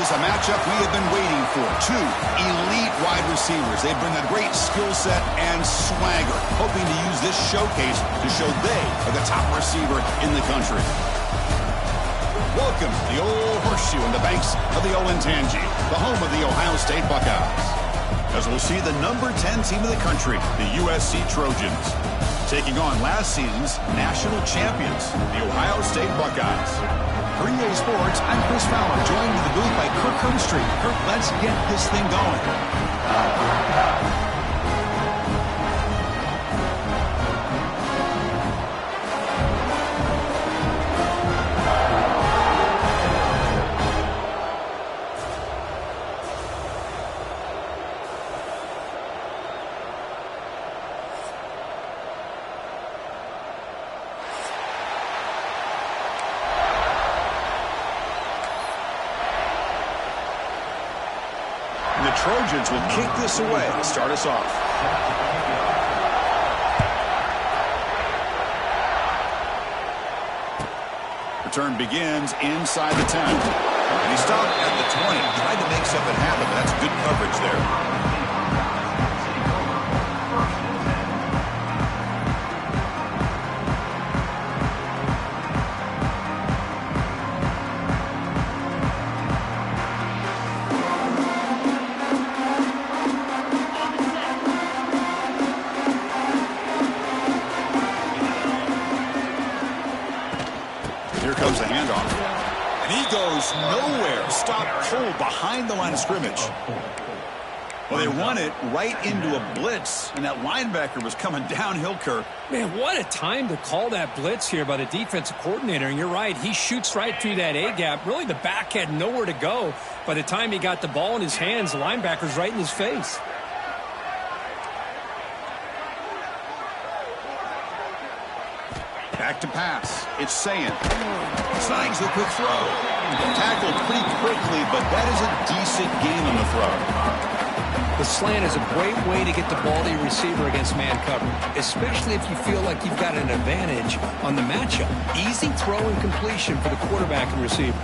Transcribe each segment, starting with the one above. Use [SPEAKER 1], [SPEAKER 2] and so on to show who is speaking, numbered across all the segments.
[SPEAKER 1] This is a matchup we have been waiting for. Two elite wide receivers. They bring a great skill set and swagger, hoping to use this showcase to show they are the top receiver in the country. Welcome to the Old Horseshoe in the banks of the Olentangy, the home of the Ohio State Buckeyes. As we'll see the number 10 team in the country, the USC Trojans, taking on last season's national champions, the Ohio State Buckeyes. For EA Sports, I'm Chris Fowler, joined in the booth by Kirk Herbstreit. Kirk, let's get this thing going. The Trojans will kick this away to start us off. Return begins inside the 10. And he stopped at the 20. Tried to make something happen, but that's good coverage there. Here comes the handoff. And he goes nowhere. Stop cold behind the line of scrimmage. Well, they run it right into a blitz, and that linebacker was coming downhill, Kirk.
[SPEAKER 2] Man, what a time to call that blitz here by the defensive coordinator. And you're right, he shoots right through that A-gap. Really, the back had nowhere to go. By the time he got the ball in his hands, the linebacker's right in his face.
[SPEAKER 1] Back to pass. It's Sayin. Snags the quick throw. Tackled pretty quickly, but that is a decent gain on the throw.
[SPEAKER 2] The slant is a great way to get the ball to your receiver against man coverage, especially if you feel like you've got an advantage on the matchup. Easy throw and completion for the quarterback and receiver.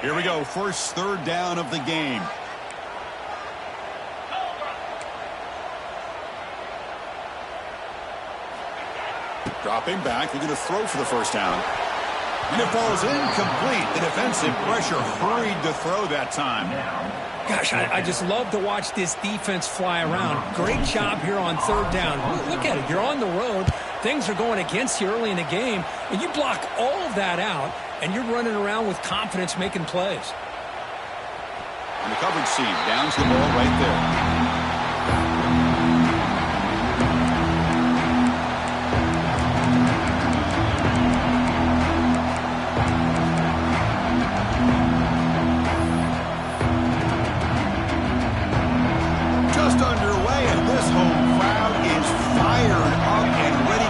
[SPEAKER 1] Here we go. First third down of the game. Dropping back, looking to throw for the first down. And it falls incomplete. The defensive pressure hurried to throw that time.
[SPEAKER 2] Gosh, I just love to watch this defense fly around. Great job here on third down. Look at it. You're on the road. Things are going against you early in the game, and you block all of that out, and you're running around with confidence making plays.
[SPEAKER 1] And the coverage seam downs the ball right there.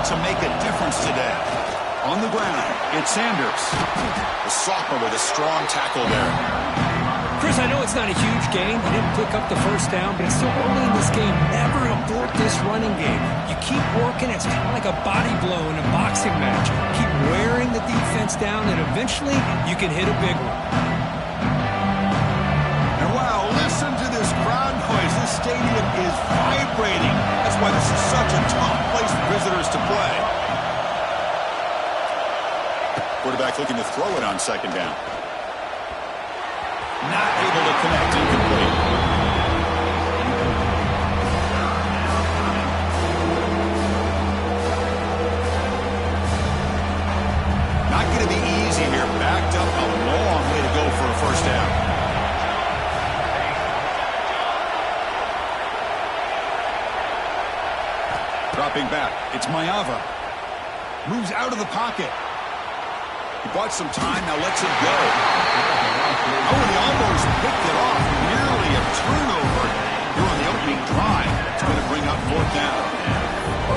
[SPEAKER 1] To make a difference today. On the ground, it's Sanders. The sophomore with a strong tackle there.
[SPEAKER 2] Chris, I know it's not a huge gain. You didn't pick up the first down, but it's still early in this game. Never abort this running game. You keep working. It's kind of like a body blow in a boxing match. Keep wearing the defense down, and eventually you can hit a big one.
[SPEAKER 1] And wow, listen to this crowd noise. This stadium is vibrating. That's why this is such a tough place for visitors to play. Quarterback looking to throw it on second down. Not able to connect, incomplete. Not going to be easy here. Backed up a long way to go for a first down. Dropping back, it's Maiava. Moves out of the pocket. He bought some time, now lets it go. Oh, he almost picked it off. Nearly a turnover here on the opening drive. It's going to bring up fourth down.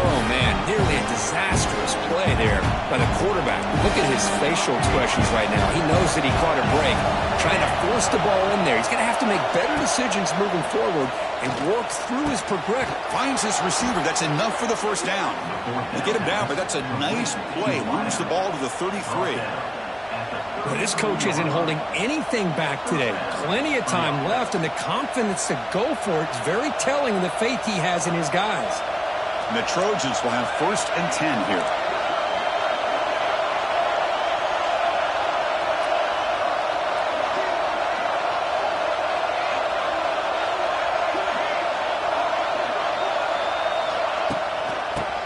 [SPEAKER 2] Oh, man, here clearly a disastrous play there by the quarterback. Look at his facial expressions right now. He knows that he caught a break, trying to force the ball in there. He's going to have to make better decisions moving forward and work through his progression.
[SPEAKER 1] Finds this receiver. That's enough for the first down. They get him down, but that's a nice play. Moves the ball to the 33.
[SPEAKER 2] Well, this coach isn't holding anything back today. Plenty of time left, and the confidence to go for it is very telling of the faith he has in his guys.
[SPEAKER 1] And the Trojans will have 1st and 10 here.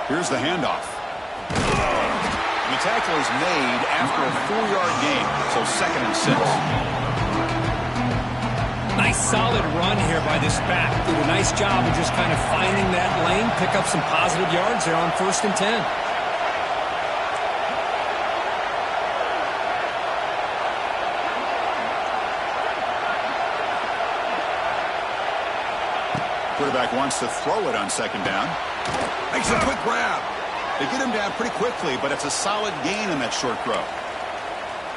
[SPEAKER 1] Here's the handoff. The tackle is made after a 4-yard gain, so 2nd and 6.
[SPEAKER 2] Nice solid run here by this back. Did a nice job of just kind of finding that lane, pick up some positive yards there on 1st and 10.
[SPEAKER 1] Quarterback wants to throw it on 2nd down. Makes a quick grab. They get him down pretty quickly, but it's a solid gain on that short throw.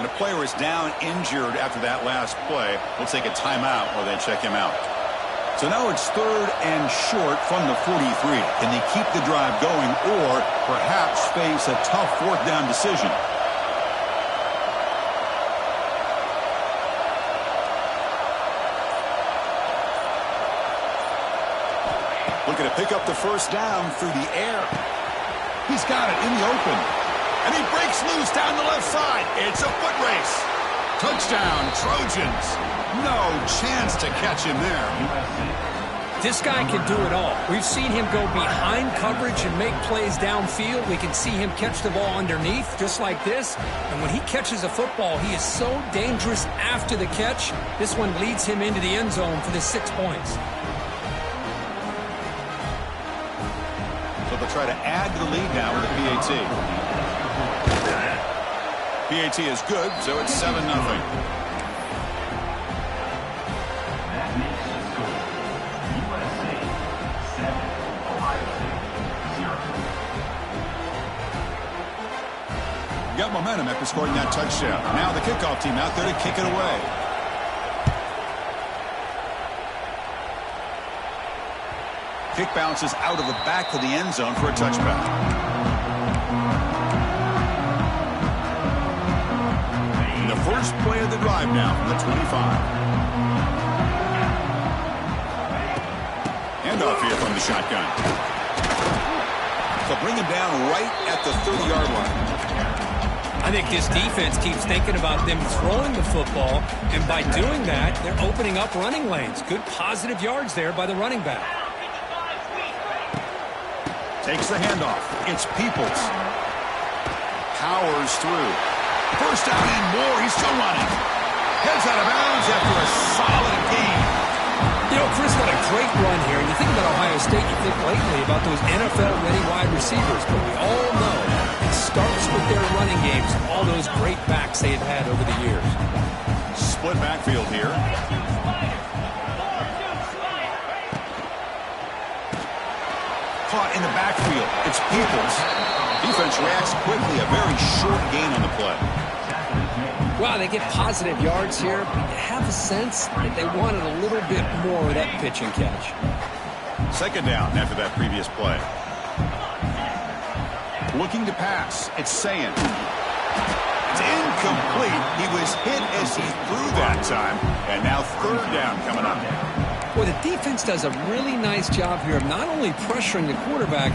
[SPEAKER 1] And a player is down injured after that last play. We'll take a timeout while they check him out. So now it's 3rd and short from the 43. Can they keep the drive going or perhaps face a tough 4th down decision? Looking to pick up the first down through the air. He's got it in the open. And he breaks loose down the left side. It's a foot race. Touchdown, Trojans. No chance to catch him there.
[SPEAKER 2] This guy can do it all. We've seen him go behind coverage and make plays downfield. We can see him catch the ball underneath, just like this. And when he catches a football, he is so dangerous after the catch. This one leads him into the end zone for the 6 points.
[SPEAKER 1] They'll try to add to the lead now with the PAT. PAT is good, so it's 7-0. Got momentum after scoring that touchdown. Now the kickoff team out there to kick it away. Kick bounces out of the back of the end zone for a touchback. And the first play of the drive now from the 25. Handoff here from the shotgun. So bring him down right at the 30-yard line.
[SPEAKER 2] I think this defense keeps thinking about them throwing the football, and by doing that, they're opening up running lanes. Good positive yards there by the running back.
[SPEAKER 1] Takes the handoff. It's Peoples. Powers through. First down and more. He's still running. Heads out of bounds after a solid gain.
[SPEAKER 2] You know, Chris, what a great run here. And you think about Ohio State, you think lately about those NFL-ready wide receivers. But we all know it starts with their running games, all those great backs they have had over the years.
[SPEAKER 1] Split backfield here. Caught in the backfield. It's Peoples. Defense reacts quickly. A very short gain on the play.
[SPEAKER 2] Well, they get positive yards here, but you have a sense that they wanted a little bit more of that pitch and catch.
[SPEAKER 1] 2nd down after that previous play. Looking to pass. It's Sayin. It's incomplete. He was hit as he threw that time. And now 3rd down coming up.
[SPEAKER 2] Well, the defense does a really nice job here of not only pressuring the quarterback,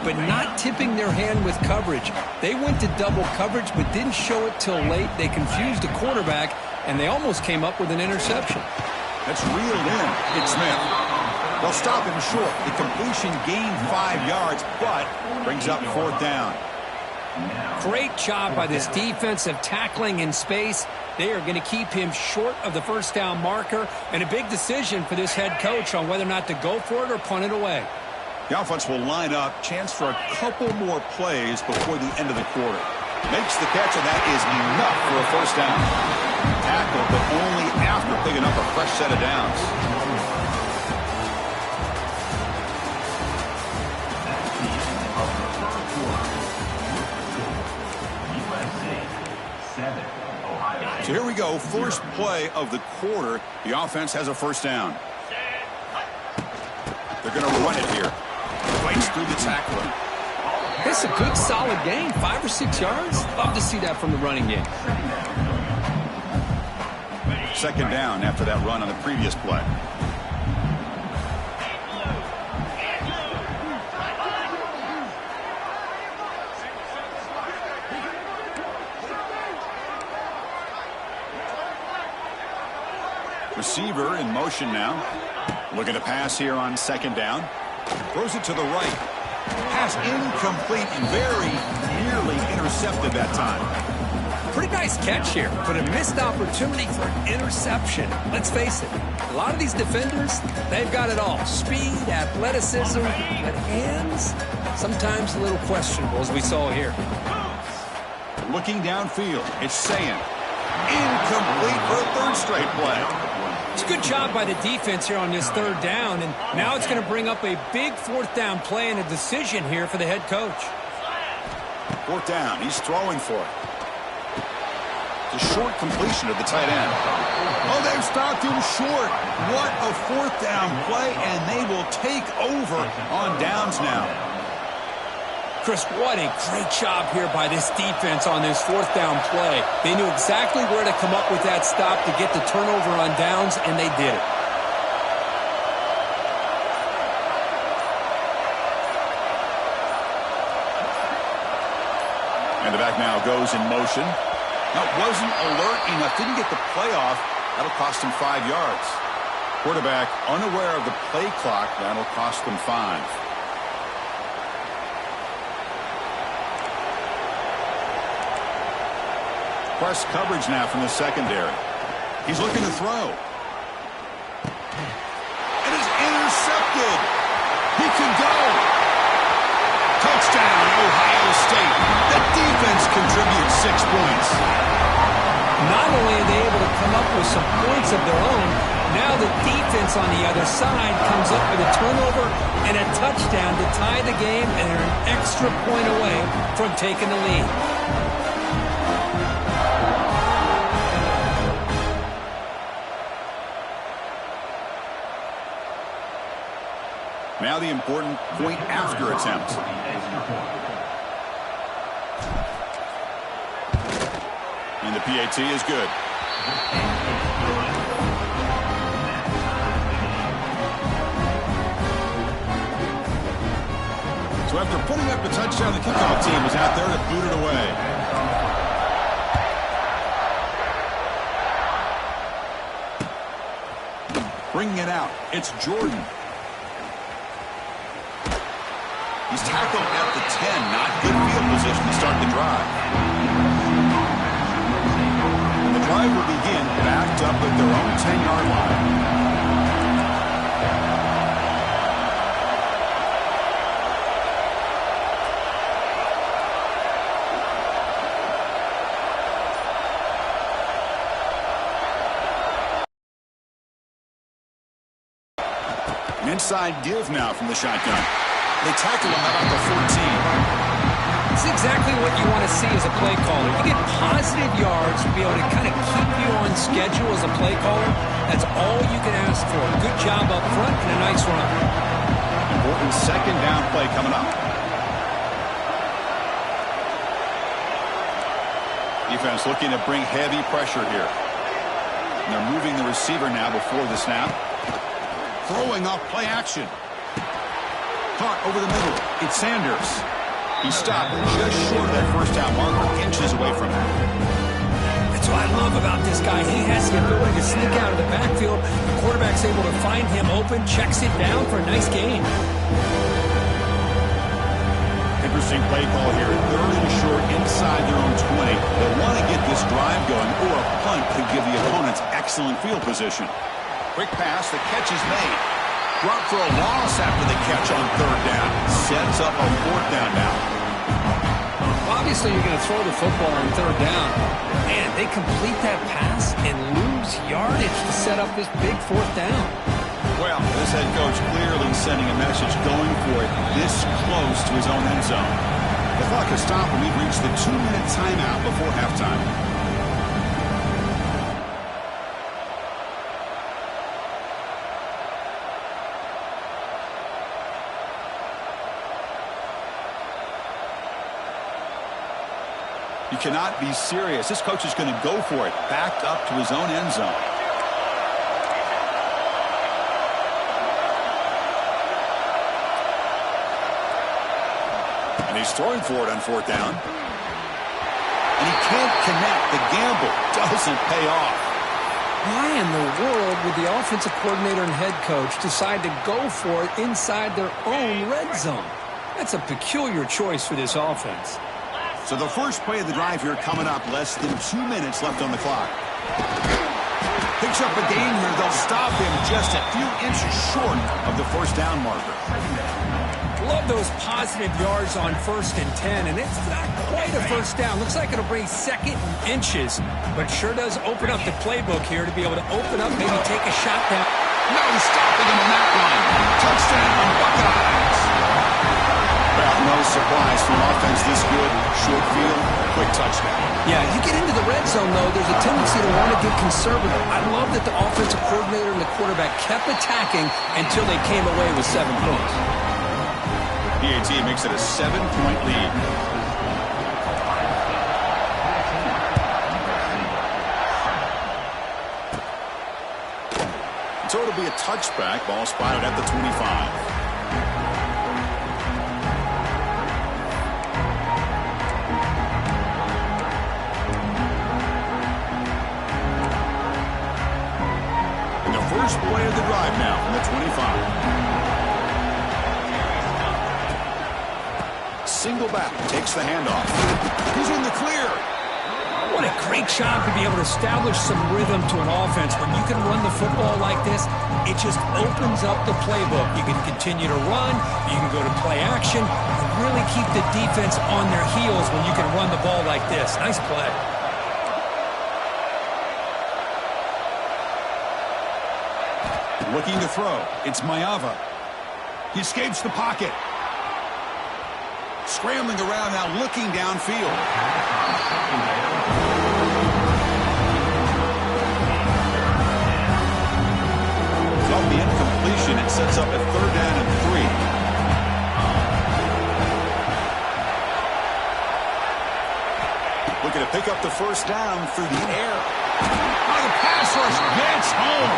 [SPEAKER 2] but not tipping their hand with coverage. They went to double coverage, but didn't show it till late. They confused the quarterback, and they almost came up with an interception.
[SPEAKER 1] That's reeled in. It's Smith. They'll stop him short. The completion gained 5 yards, but brings up 4th down.
[SPEAKER 2] Great job by this defensive tackling in space. They are going to keep him short of the first down marker, and a big decision for this head coach on whether or not to go for it or punt it away.
[SPEAKER 1] The offense will line up. Chance for a couple more plays before the end of the quarter. Makes the catch, and that is enough for a first down. Tackle, but only after picking up a fresh set of downs. So here we go, first play of the quarter. The offense has a first down. They're going to run it here. Fights through the tackler.
[SPEAKER 2] It's a good, solid gain. 5 or 6 yards. Love to see that from the running game.
[SPEAKER 1] Second down after that run on the previous play. Receiver in motion now. Looking to pass here on second down. Throws it to the right. Pass incomplete and very nearly intercepted that time.
[SPEAKER 2] Pretty nice catch here, but a missed opportunity for an interception. Let's face it, a lot of these defenders, they've got it all. Speed, athleticism, but hands, sometimes a little questionable, as we saw here.
[SPEAKER 1] Looking downfield, it's saying incomplete for a third straight play.
[SPEAKER 2] It's a good job by the defense here on this third down, and now it's going to bring up a big fourth down play and a decision here for the head coach.
[SPEAKER 1] Fourth down, he's throwing for it. The short completion of the tight end. Oh, they've stopped him short. What a fourth down play, and they will take over on downs now.
[SPEAKER 2] Chris, what a great job here by this defense on this fourth down play. They knew exactly where to come up with that stop to get the turnover on downs, and they did it.
[SPEAKER 1] And the back now goes in motion. Now, wasn't alert enough, didn't get the play off. That'll cost him 5 yards. Quarterback unaware of the play clock. That'll cost them 5. Press coverage now from the secondary. He's looking to throw. It is intercepted. He can go. Touchdown, Ohio State. The defense contributes 6 points.
[SPEAKER 2] Not only are they able to come up with some points of their own, now the defense on the other side comes up with a turnover and a touchdown to tie the game, and they're an extra point away from taking the lead.
[SPEAKER 1] Now the important point after attempt. And the PAT is good. So after putting up a touchdown, the kickoff team was out there to boot it away. Bringing it out, it's Jordan. He's tackled at the 10. Not good field position to start the drive. The drive will begin backed up at their own 10-yard line. An inside give now from the shotgun. They tackle him about the 14.
[SPEAKER 2] It's exactly what you want to see as a play caller. You get positive yards to be able to kind of keep you on schedule as a play caller. That's all you can ask for. Good job up front and a nice run.
[SPEAKER 1] Important second down play coming up. Defense looking to bring heavy pressure here. And they're moving the receiver now before the snap. Throwing off play action. Caught over the middle. It's Sanders. He stopped just short of that first down marker, inches away from it.
[SPEAKER 2] That's what I love about this guy. He has the ability to sneak out of the backfield. The quarterback's able to find him open, checks it down for a nice gain.
[SPEAKER 1] Interesting play call here. Third and short inside their own 20. They want to get this drive going, or a punt could give the opponents excellent field position. Quick pass. The catch is made. Drop for a loss after the catch on third down. Sets up a fourth down now.
[SPEAKER 2] Obviously, you're going to throw the football on third down. Man, they complete that pass and lose yardage to set up this big fourth down.
[SPEAKER 1] Well, this head coach clearly sending a message going for it this close to his own end zone. The clock has stopped and we've reached the 2-minute timeout before halftime. You cannot be serious. This coach is going to go for it. Backed up to his own end zone. And he's throwing for it on 4th down. And he can't connect. The gamble doesn't pay off.
[SPEAKER 2] Why in the world would the offensive coordinator and head coach decide to go for it inside their own red zone? That's a peculiar choice for this offense.
[SPEAKER 1] So the first play of the drive here coming up. Less than 2 minutes left on the clock. Picks up a gain here. They'll stop him just a few inches short of the 1st down marker.
[SPEAKER 2] Love those positive yards on 1st and 10, and it's not quite a 1st down. Looks like it'll bring 2nd and inches, but sure does open up the playbook here to be able to open up, maybe take a shot down.
[SPEAKER 1] No stopping him on that one. Touchdown, Buckeyes. Well, no surprise from offense this good. Short field, quick touchdown.
[SPEAKER 2] Yeah, you get into the red zone, though, there's a tendency to want to get conservative. I love that the offensive coordinator and the quarterback kept attacking until they came away with 7 points.
[SPEAKER 1] PAT makes it a 7-point lead. So it'll be a touchback. Ball spotted at the 25. And the first play of the drive now from the 25. Single back, takes the handoff. He's in the clear.
[SPEAKER 2] What a great job to be able to establish some rhythm to an offense. When you can run the football like this, it just opens up the playbook. You can continue to run, you can go to play action, and really keep the defense on their heels when you can run the ball like this. Nice play.
[SPEAKER 1] Looking to throw. It's Mayava. He escapes the pocket. Scrambling around now, looking downfield. Off the incompletion, it sets up a 3rd down and 3. Looking to pick up the 1st down through the air. Oh, the pass rush gets home.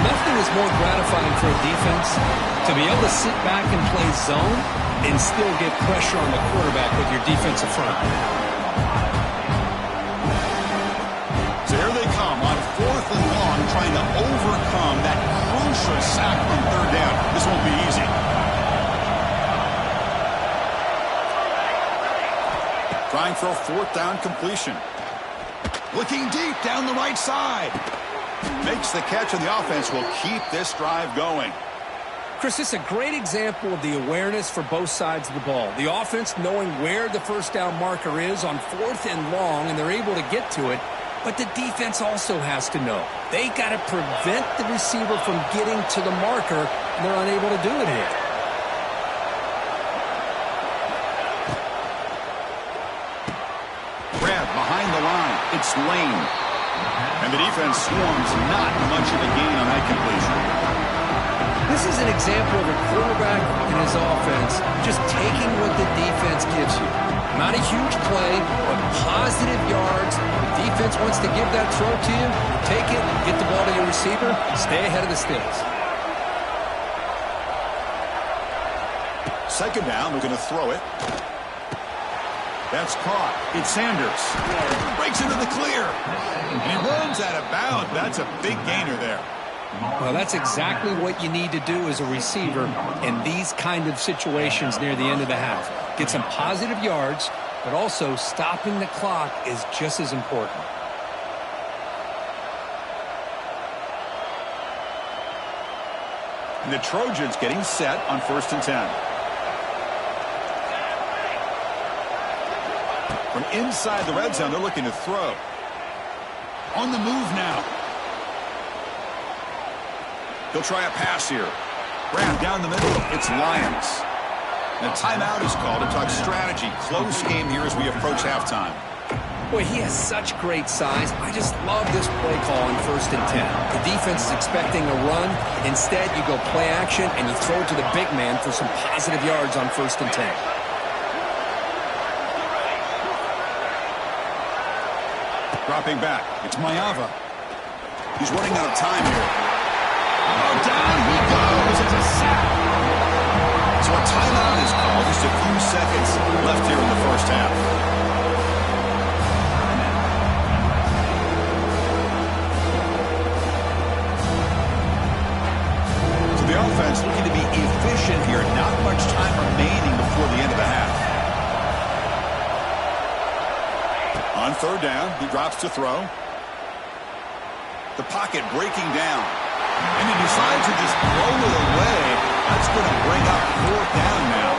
[SPEAKER 2] Nothing is more gratifying for a defense to be able to sit back and play zone and still get pressure on the quarterback with your defensive front.
[SPEAKER 1] So here they come on 4th and long, trying to overcome that crucial sack on 3rd down. This won't be easy. Trying for a 4th down completion. Looking deep down the right side. Makes the catch, and the offense will keep this drive going.
[SPEAKER 2] Chris, it's a great example of the awareness for both sides of the ball. The offense knowing where the 1st down marker is on 4th and long, and they're able to get to it. But the defense also has to know. They got to prevent the receiver from getting to the marker, and they're unable to do it here.
[SPEAKER 1] Grab behind the line. It's Lane. And the defense swarms not much of a gain on that completion.
[SPEAKER 2] This is an example of a quarterback and his offense just taking what the defense gives you. Not a huge play, but positive yards. The defense wants to give that throw to you. Take it, get the ball to your receiver, stay ahead of the sticks.
[SPEAKER 1] 2nd down, they're going to throw it. That's caught. It's Sanders. Breaks into the clear. And he runs out of bounds. That's a big gainer there.
[SPEAKER 2] Well, that's exactly what you need to do as a receiver in these kind of situations near the end of the half. Get some positive yards, but also stopping the clock is just as important.
[SPEAKER 1] And the Trojans getting set on 1st and 10. From inside the red zone, they're looking to throw. On the move now. He'll try a pass here. Grab down the middle. It's Lions. And a timeout is called to talk strategy. Close game here as we approach halftime.
[SPEAKER 2] Boy, he has such great size. I just love this play call on 1st and 10. The defense is expecting a run. Instead, you go play action, and you throw it to the big man for some positive yards on 1st and 10.
[SPEAKER 1] Dropping back. It's Maeva. He's running out of time here. Oh, down he goes. It's a sack. So a timeout is called. Just a few seconds left here in the first half. So the offense looking to be efficient here. Not much time remaining before the end of the half. On third down, he drops to throw. The pocket breaking down. And he decides to just throw it away. That's going to bring up fourth down now.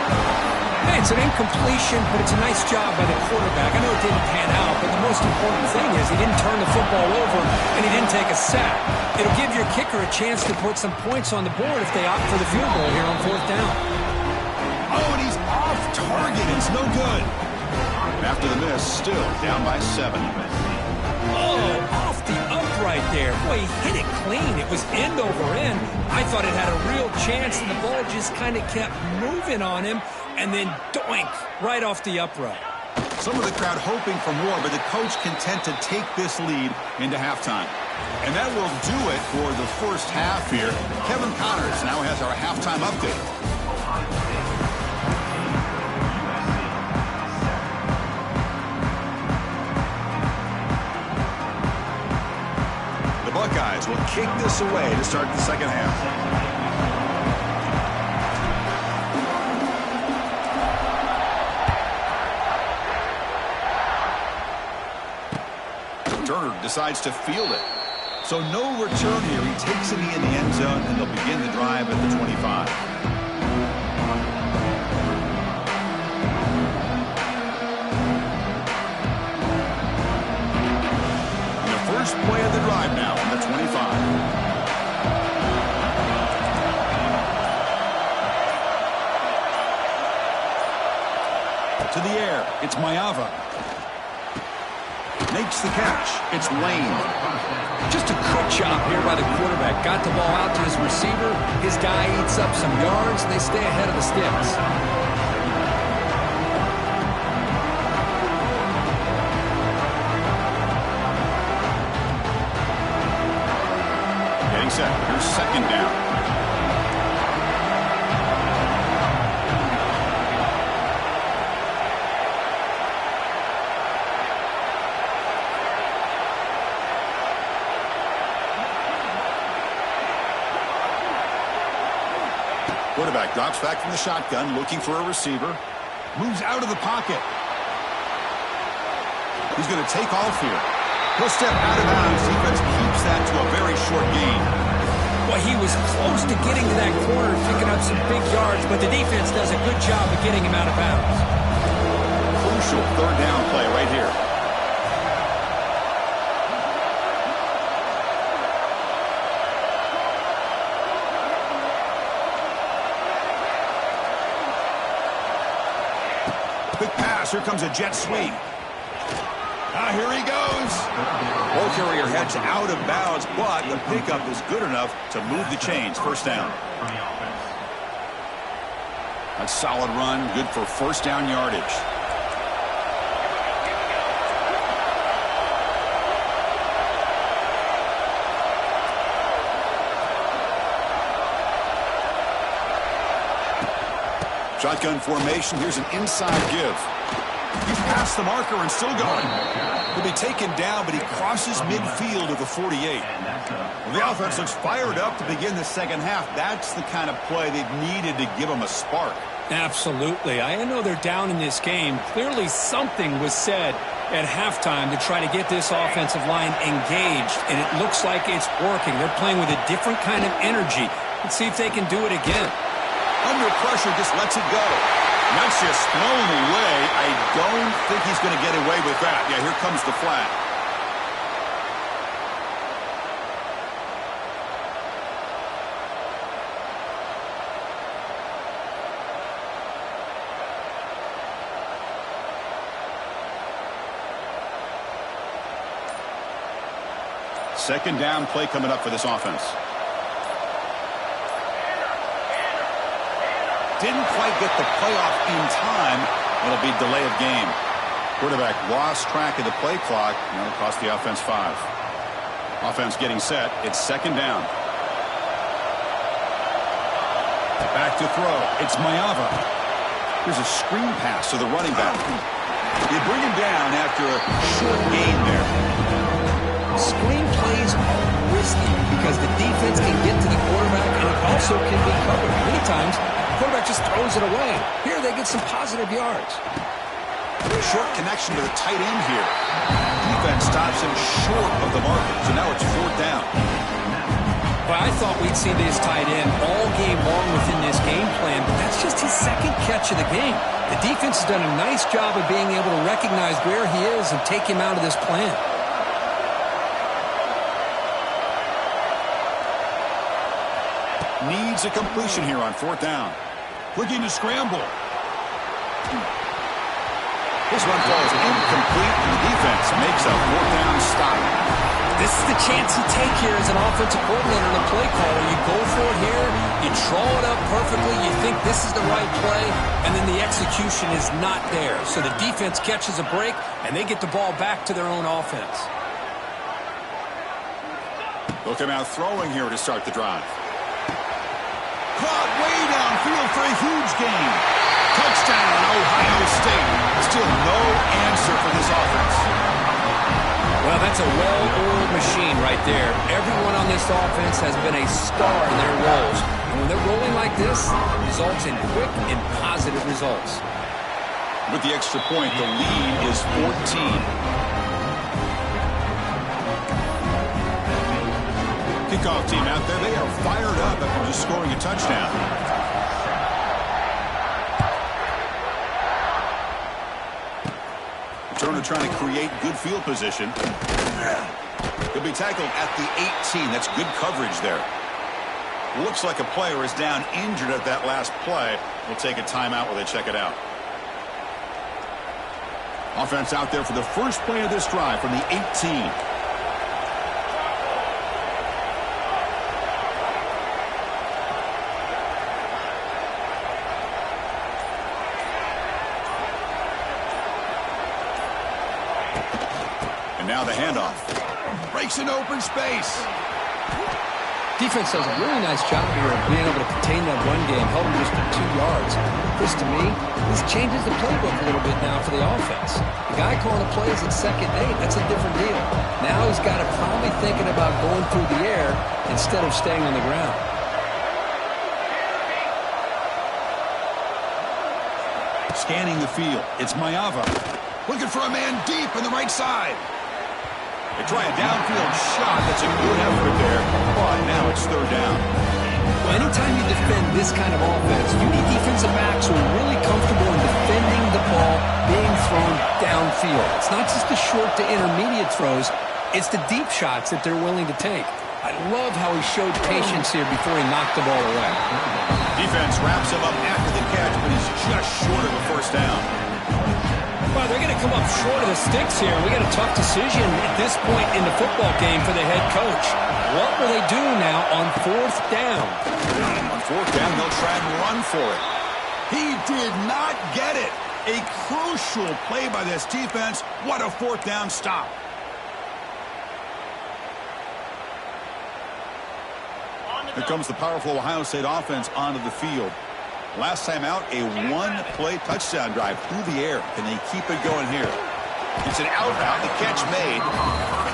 [SPEAKER 2] Hey, it's an incompletion, but it's a nice job by the quarterback. I know it didn't pan out, but the most important thing is he didn't turn the football over and he didn't take a sack. It'll give your kicker a chance to put some points on the board if they opt for the field goal here on fourth down.
[SPEAKER 1] Oh, and he's off target. It's no good. After the miss, still down by 7.
[SPEAKER 2] Oh, off the upright there. Boy, he hit it clean. It was end over end. I thought it had a real chance, and the ball just kind of kept moving on him, and then doink, right off the upright.
[SPEAKER 1] Some of the crowd hoping for more, but the coach content to take this lead into halftime. And that will do it for the first half here. Kevin Connors now has our halftime update. Buckeyes will kick this away to start the second half. Turner decides to field it. So no return here. He takes it in the end zone, and they'll begin the drive at the 25. First play of the drive now on the 25. To the air, it's Maeva. Makes the catch. It's Lane.
[SPEAKER 2] Just a good job here by the quarterback. Got the ball out to his receiver. His guy eats up some yards, and they stay ahead of the sticks.
[SPEAKER 1] Set. Here's second down. Quarterback drops back from the shotgun, looking for a receiver. Moves out of the pocket. He's going to take off here. He'll step out of bounds. Defense keeps that to a very short gain.
[SPEAKER 2] Well, he was close to getting to that corner, picking up some big yards, but the defense does a good job of getting him out of bounds.
[SPEAKER 1] Crucial third down play right here. Quick pass. Here comes a jet sweep. Here he goes. Ball carrier heads out of bounds, but the pickup is good enough to move the chains. First down. A solid run, good for first down yardage. Shotgun formation. Here's an inside give. He's past the marker and still going. He'll be taken down, but he crosses midfield of the 48. Well, the offense looks fired up to begin the second half. That's the kind of play they've needed to give them a spark.
[SPEAKER 2] Absolutely. I know they're down in this game. Clearly something was said at halftime to try to get this offensive line engaged, and it looks like it's working. They're playing with a different kind of energy. Let's see if they can do it again.
[SPEAKER 1] Under pressure, just lets it go. And that's just thrown away. I don't think he's going to get away with that. Yeah, here comes the flag. Second down play coming up for this offense. Didn't quite get the playoff in time. It'll be delay of game. Quarterback lost track of the play clock. Cost the offense 5. Offense getting set. It's second down. Back to throw. It's Maeva. Here's a screen pass to the running back. You bring him down after a short gain there.
[SPEAKER 2] Screen plays are risky because the defense can get to the quarterback and it also can be covered. Many times, the quarterback just throws it away. Here they get some positive yards.
[SPEAKER 1] Short connection to the tight end here. Defense stops him short of the marker, so now it's fourth down.
[SPEAKER 2] Well, I thought we'd see this tight end all game long within this game plan, but that's just his second catch of the game. The defense has done a nice job of being able to recognize where he is and take him out of this plan.
[SPEAKER 1] Needs a completion here on fourth down. Looking to scramble. This one falls incomplete, and the defense makes a fourth down stop.
[SPEAKER 2] This is the chance you take here as an offensive coordinator and a play caller. You go for it here, you draw it up perfectly, you think this is the right play, and then the execution is not there. So the defense catches a break, and they get the ball back to their own offense.
[SPEAKER 1] They'll come out throwing here to start the drive. Caught way downfield for a huge gain. Touchdown, Ohio State. Still no answer for this offense.
[SPEAKER 2] Well, that's a well-oiled machine right there. Everyone on this offense has been a star in their roles. And when they're rolling like this, it results in quick and positive results.
[SPEAKER 1] With the extra point, the lead is 14. Kickoff team out there, they are fired up after just scoring a touchdown. Returner trying to create good field position. He'll be tackled at the 18. That's good coverage there. Looks like a player is down injured at that last play. We'll take a timeout while they check it out. Offense out there for the first play of this drive from the 18. Now the handoff. Breaks an open space.
[SPEAKER 2] Defense does a really nice job here of being able to contain that run game, held him just to 2 yards. Chris, to me, this changes the playbook a little bit now for the offense. The guy calling the plays at 2nd and 8, that's a different deal. Now he's got to probably thinking about going through the air instead of staying on the ground.
[SPEAKER 1] Scanning the field. It's Maeva. Looking for a man deep on the right side. They try a downfield shot. That's a good effort there. But now it's third down.
[SPEAKER 2] Well, anytime you defend this kind of offense, you need defensive backs who are really comfortable in defending the ball being thrown downfield. It's not just the short to intermediate throws. It's the deep shots that they're willing to take. I love how he showed patience here before he knocked the ball away.
[SPEAKER 1] Defense wraps him up after the catch, but he's just short of a first down.
[SPEAKER 2] Well, they're going to come up short of the sticks here. We got a tough decision at this point in the football game for the head coach. What will they do now on fourth down?
[SPEAKER 1] On fourth down, they'll try and run for it. He did not get it. A crucial play by this defense. What a fourth down stop. Here comes the powerful Ohio State offense onto the field. Last time out, a one-play touchdown drive through the air. Can they keep it going here? It's an out route. The catch made.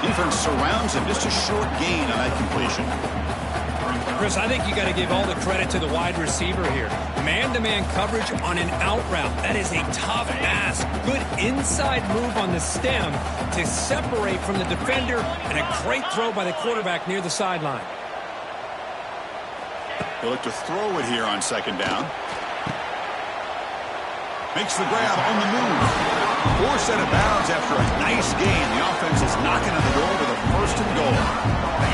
[SPEAKER 1] Defense surrounds him. Just a short gain on that completion.
[SPEAKER 2] Chris, I think you got to give all the credit to the wide receiver here. Man-to-man coverage on an out route. That is a tough ask. Good inside move on the stem to separate from the defender, and a great throw by the quarterback near the sideline.
[SPEAKER 1] He'll look to throw it here on second down. Makes the grab on the move. Forced out of bounds after a nice gain. The offense is knocking on the door with a first and goal.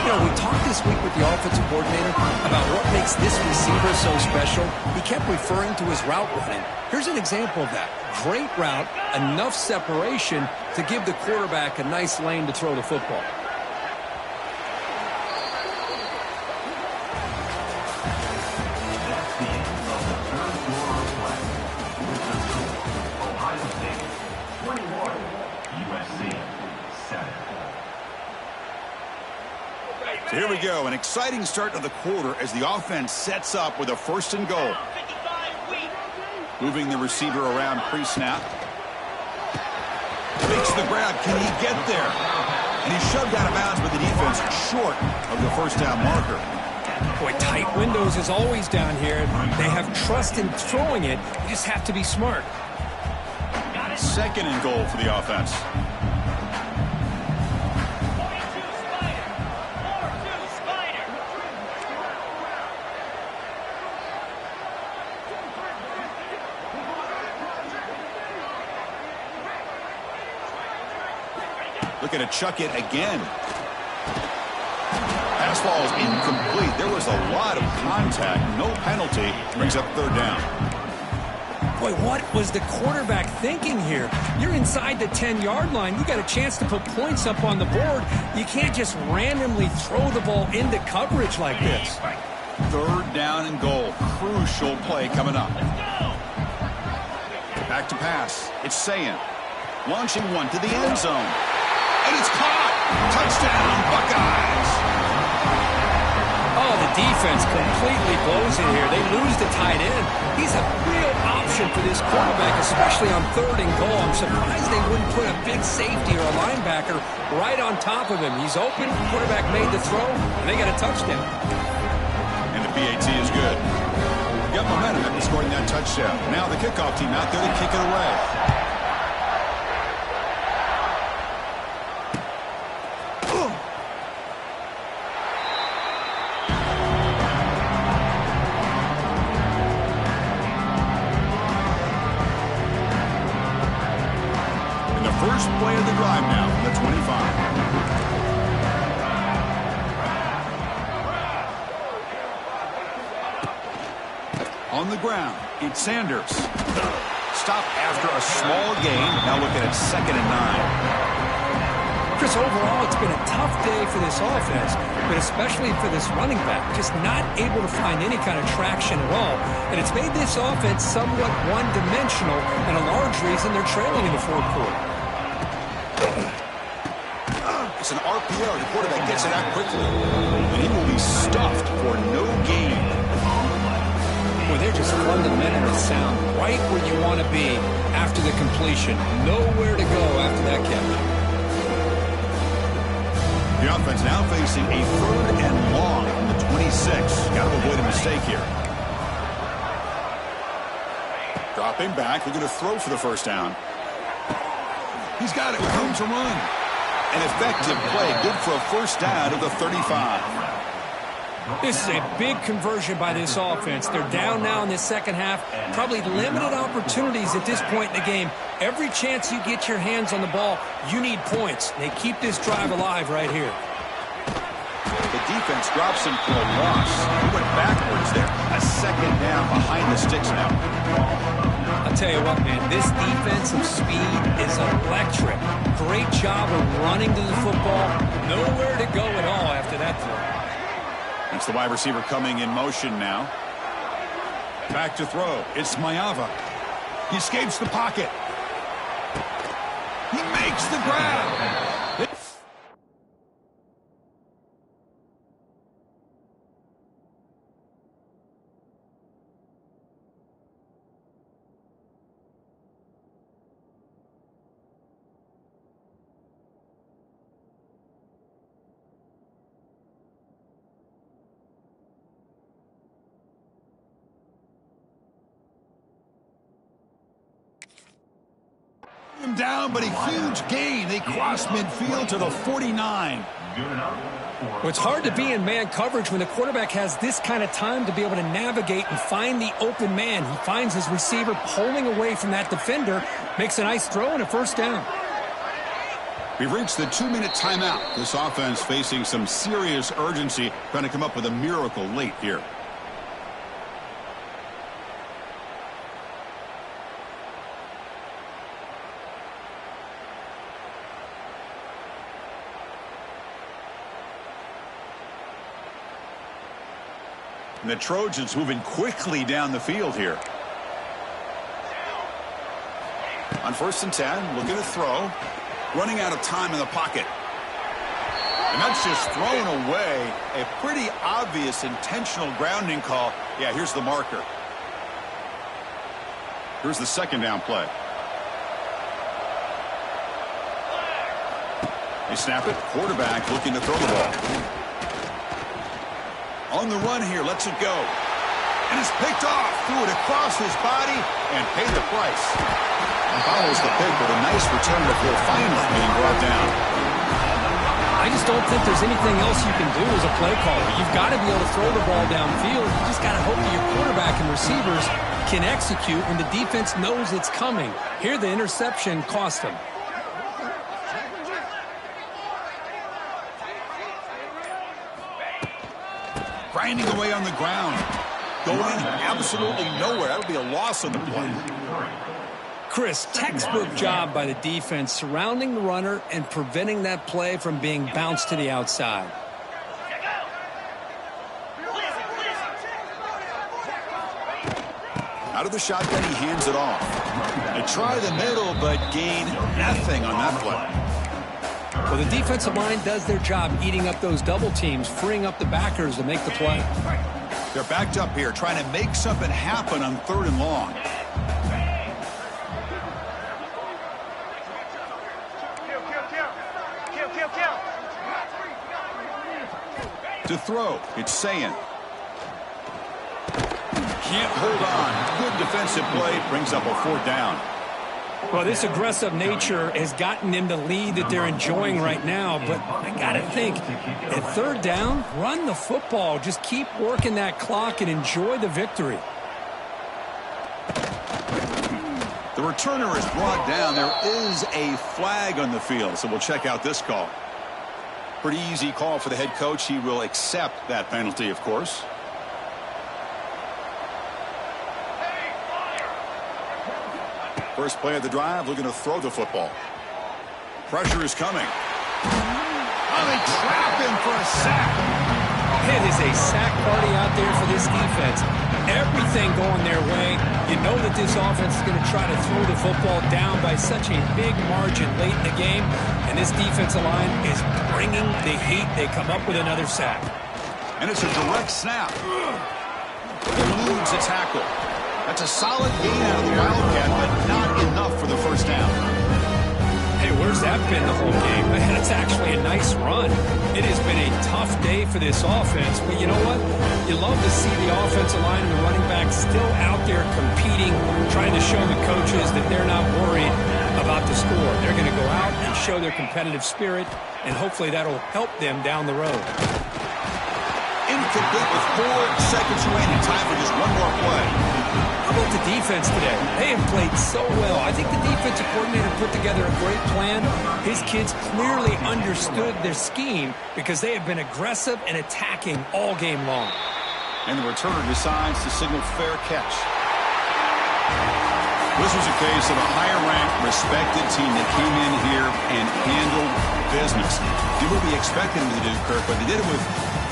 [SPEAKER 2] You know, we talked this week with the offensive coordinator about what makes this receiver so special. He kept referring to his route running. Here's an example of that. Great route, enough separation to give the quarterback a nice lane to throw the football.
[SPEAKER 1] So here we go, an exciting start of the quarter as the offense sets up with a 1st and goal. Moving the receiver around pre-snap. Makes the grab. Can he get there? And he's shoved out of bounds with the defense short of the first down marker.
[SPEAKER 2] Boy, tight windows is always down here. They have trust in throwing it. You just have to be smart.
[SPEAKER 1] 2nd and goal for the offense. Looking to chuck it again. Pass ball is incomplete. There was a lot of contact. No penalty. Brings up 3rd down.
[SPEAKER 2] Boy, what was the quarterback thinking here? You're inside the 10-yard line. You got a chance to put points up on the board. You can't just randomly throw the ball into coverage like this.
[SPEAKER 1] 3rd down and goal. Crucial play coming up. Back to pass. It's Sayin. Launching one to the end zone. And it's caught. Touchdown, Buckeyes.
[SPEAKER 2] Oh, the defense completely blows it here. They lose the tight end. He's a real option for this quarterback, especially on 3rd and goal. I'm surprised they wouldn't put a big safety or a linebacker right on top of him. He's open. Quarterback made the throw, and they got a touchdown.
[SPEAKER 1] And the PAT is good. Got momentum after scoring that touchdown. Now the kickoff team out there to kick it away. First play of the drive now from the 25. On the ground, it's Sanders. Stop after a small gain. Now looking at 2nd and 9.
[SPEAKER 2] Chris, overall, it's been a tough day for this offense, but especially for this running back. Just not able to find any kind of traction at all. And it's made this offense somewhat one-dimensional, and a large reason they're trailing in the 4th quarter.
[SPEAKER 1] It's an RPO. The quarterback gets it out quickly. And he will be stuffed for no gain.
[SPEAKER 2] Boy, they're just fundamentally sound right where you want to be after the completion. Nowhere to go after that catch.
[SPEAKER 1] The offense now facing a 3rd and long from the 26. Got to avoid a mistake here. Dropping back. We're going to throw for the 1st down. He's got it with room to run. An effective play, good for a 1st down of the 35.
[SPEAKER 2] This is a big conversion by this offense. They're down now in the 2nd half. Probably limited opportunities at this point in the game. Every chance you get your hands on the ball, you need points. They keep this drive alive right here.
[SPEAKER 1] The defense drops him for a loss. He went backwards there. A 2nd down behind the sticks now.
[SPEAKER 2] I'll tell you what, man, this defensive speed is electric. Great job of running to the football. Nowhere to go at all after that throw.
[SPEAKER 1] It's the wide receiver coming in motion now. Back to throw. It's Maiava. He escapes the pocket. He makes the grab. Him down, but a huge gain. They cross midfield to the 49.
[SPEAKER 2] Well, it's hard to be in man coverage when the quarterback has this kind of time to be able to navigate and find the open man. He finds his receiver pulling away from that defender, makes a nice throw and a 1st down.
[SPEAKER 1] We've reached the 2-minute timeout. This offense facing some serious urgency, trying to come up with a miracle late here. And the Trojans moving quickly down the field here. On 1st and 10, looking to throw. Running out of time in the pocket. And that's That's just thrown away. A pretty obvious intentional grounding call. Yeah, here's the marker. Here's the second down play. They snap it. Quarterback looking to throw the ball. On the run here, lets it go. And it's picked off. Threw it across his body and paid the price. And follows the pick with a nice return before finally being brought down.
[SPEAKER 2] I just don't think there's anything else you can do as a play caller. You've got to be able to throw the ball downfield. You just got to hope that your quarterback and receivers can execute when the defense knows it's coming. Here, the interception cost them.
[SPEAKER 1] Grinding away on the ground. Going absolutely nowhere. That'll be a loss on the play.
[SPEAKER 2] Chris, textbook job by the defense surrounding the runner and preventing that play from being bounced to the outside.
[SPEAKER 1] Out of the shotgun, he hands it off. They try the middle, but gain nothing on that play.
[SPEAKER 2] Well, the defensive line does their job eating up those double teams, freeing up the backers to make the play.
[SPEAKER 1] They're backed up here, trying to make something happen on 3rd and long. To throw, it's Sayin. Can't hold on. Good defensive play, brings up a 4th down.
[SPEAKER 2] Well, this aggressive nature has gotten them the lead that they're enjoying right now, but I got to think, at 3rd down, run the football. Just keep working that clock and enjoy the victory.
[SPEAKER 1] The returner is brought down. There is a flag on the field, so we'll check out this call. Pretty easy call for the head coach. He will accept that penalty, of course. First play of the drive, looking to throw the football. Pressure is coming. Oh, they trap him for a sack.
[SPEAKER 2] It is a sack party out there for this defense. Everything going their way. You know that this offense is going to try to throw the football down by such a big margin late in the game. And this defensive line is bringing the heat. They come up with another sack.
[SPEAKER 1] And it's a direct snap. Eludes a tackle. That's a solid gain out of the Wildcat, but not enough for the first down.
[SPEAKER 2] Hey, where's that been the whole game? Man, it's actually a nice run. It has been a tough day for this offense, but you know what? You love to see the offensive line and the running back still out there competing, trying to show the coaches that they're not worried about the score. They're going to go out and show their competitive spirit, and hopefully that'll help them down the road.
[SPEAKER 1] Incomplete with 4 seconds remaining. Time for just one more play.
[SPEAKER 2] How about the defense today? They have played so well. I think the defensive coordinator put together a great plan. His kids clearly understood their scheme because they have been aggressive and attacking all game long.
[SPEAKER 1] And the returner decides to signal fair catch. This was a case of a higher-ranked, respected team that came in here and handled business. Did what we expected them to do, Kirk, but they did it with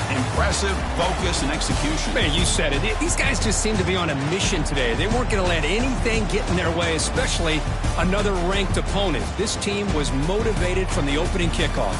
[SPEAKER 1] impressive focus and execution.
[SPEAKER 2] Man, you said it. These guys just seem to be on a mission today. They weren't going to let anything get in their way, especially another ranked opponent. This team was motivated from the opening kickoff.